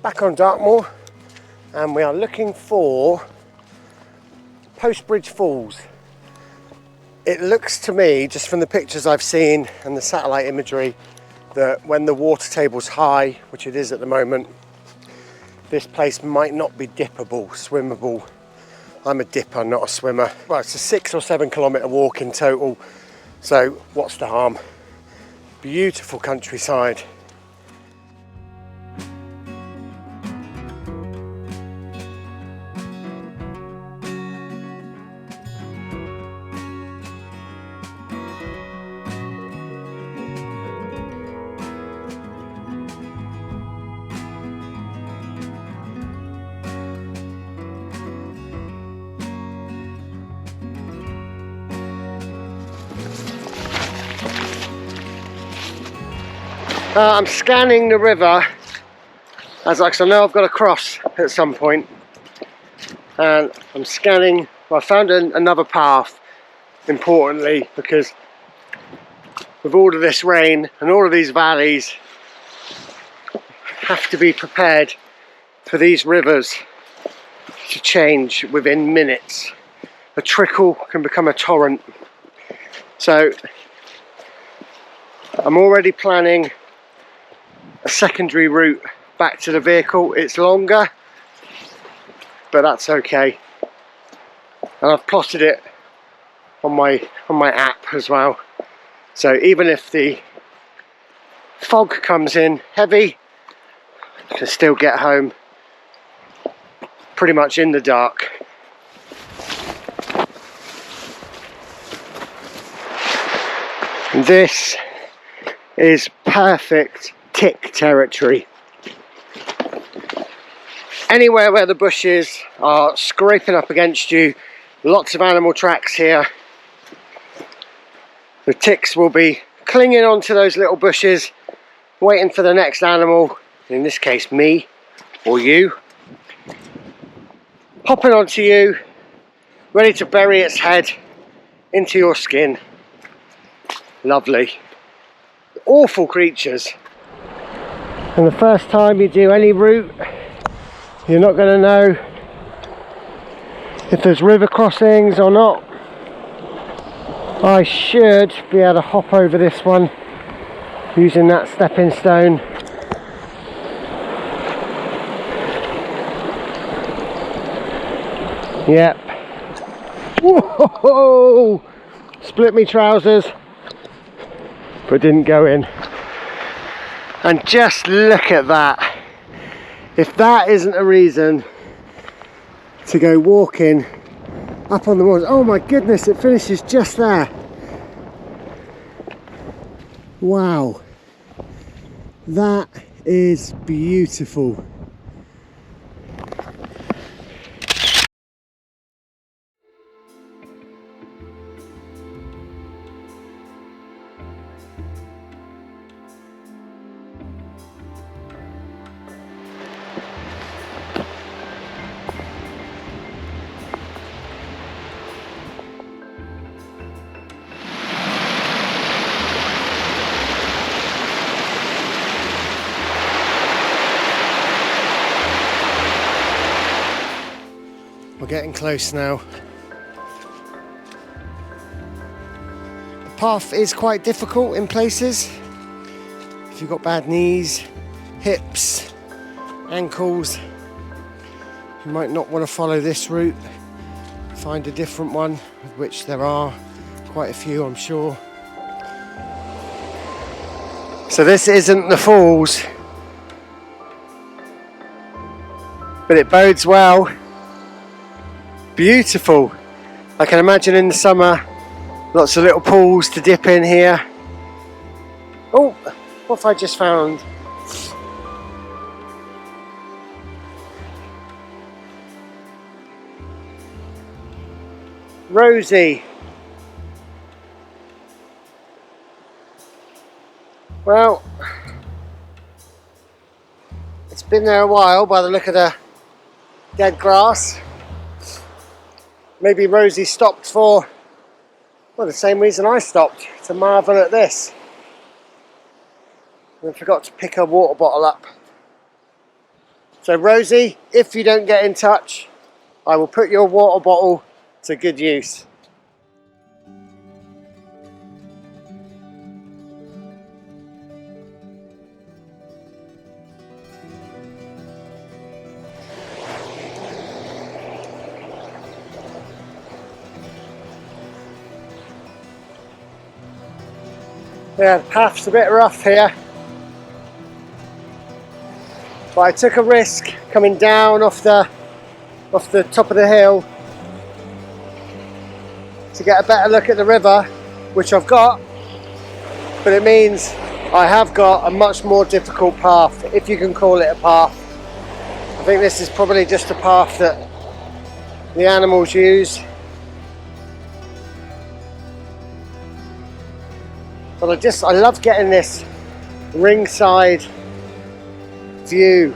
Back on Dartmoor, and we are looking for Postbridge Falls. It looks to me, just from the pictures I've seen and the satellite imagery, that when the water table's high, which it is at the moment, this place might not be dippable, swimmable. I'm a dipper, not a swimmer. Well, it's a 6 or 7 kilometre walk in total, so what's the harm? Beautiful countryside. I'm scanning the river as I know I've got to cross at some point, and I'm scanning. Well, I found another path, importantly, because with all of this rain and all of these valleys, have to be prepared for these rivers to change within minutes. A trickle can become a torrent. So I'm already planning a secondary route back to the vehicle. It's longer, but that's okay, and I've plotted it on my app as well, so even if the fog comes in heavy, I can still get home pretty much in the dark. This is perfect tick territory. Anywhere where the bushes are scraping up against you, lots of animal tracks here. The ticks will be clinging onto those little bushes, waiting for the next animal, in this case me or you, hopping onto you, ready to bury its head into your skin. Lovely. Awful creatures. And the first time you do any route, you're not going to know if there's river crossings or not. I should be able to hop over this one using that stepping stone. Yep. Whoa! Split me trousers, but didn't go in. And just look at that. If that isn't a reason to go walking up on the walls. Oh my goodness, it finishes just there. Wow. That is beautiful. We're getting close now. The path is quite difficult in places. If you've got bad knees, hips, ankles, you might not want to follow this route. Find a different one, of which there are quite a few, I'm sure. So this isn't the falls, but it bodes well. Beautiful. I can imagine in the summer, lots of little pools to dip in here. Oh, what have I just found? Rosie. Well, it's been there a while by the look of the dead grass. Maybe Rosie stopped for, well, the same reason I stopped, to marvel at this. And I forgot to pick her water bottle up. So Rosie, if you don't get in touch, I will put your water bottle to good use. Yeah, the path's a bit rough here, but I took a risk coming down off the top of the hill to get a better look at the river, which I've got, but it means I have got a much more difficult path, if you can call it a path. I think this is probably just a path that the animals use. But I love getting this ringside view.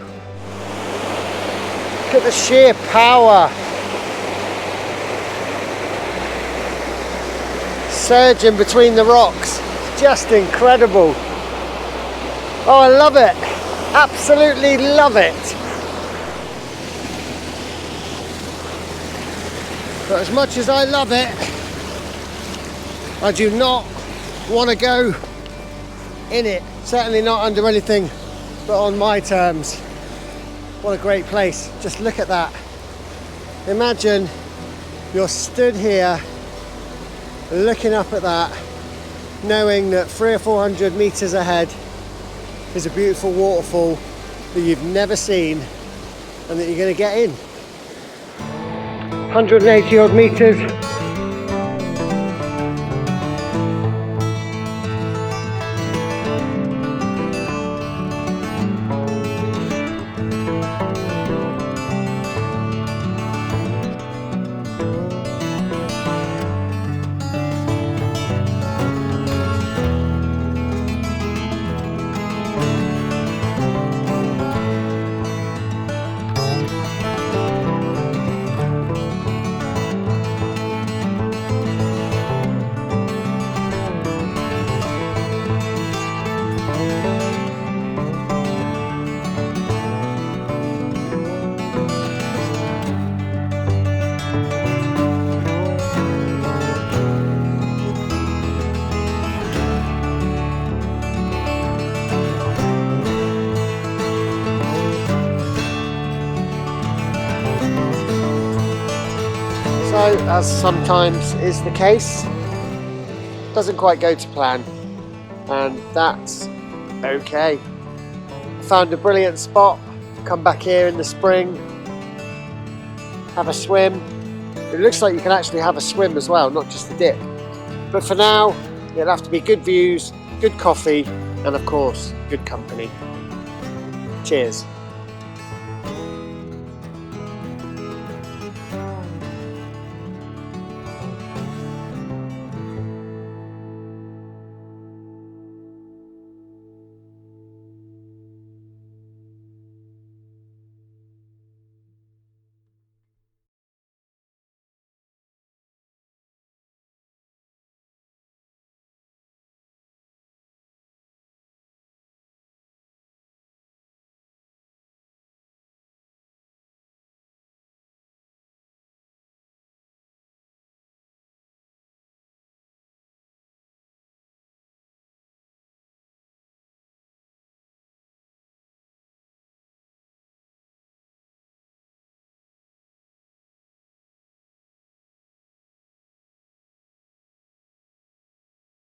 Look at the sheer power. Surging between the rocks. It's just incredible. Oh, I love it. Absolutely love it. But as much as I love it, I do not want to go in it. Certainly not under anything but on my terms. What a great place. Just look at that. Imagine you're stood here looking up at that, knowing that 300 or 400 meters ahead is a beautiful waterfall that you've never seen and that you're going to get in. 180 odd meters. So, as sometimes is the case, doesn't quite go to plan, and that's okay. I found a brilliant spot, come back here in the spring, have a swim. It looks like you can actually have a swim as well, not just a dip. But for now, it'll have to be good views, good coffee, and of course, good company. Cheers.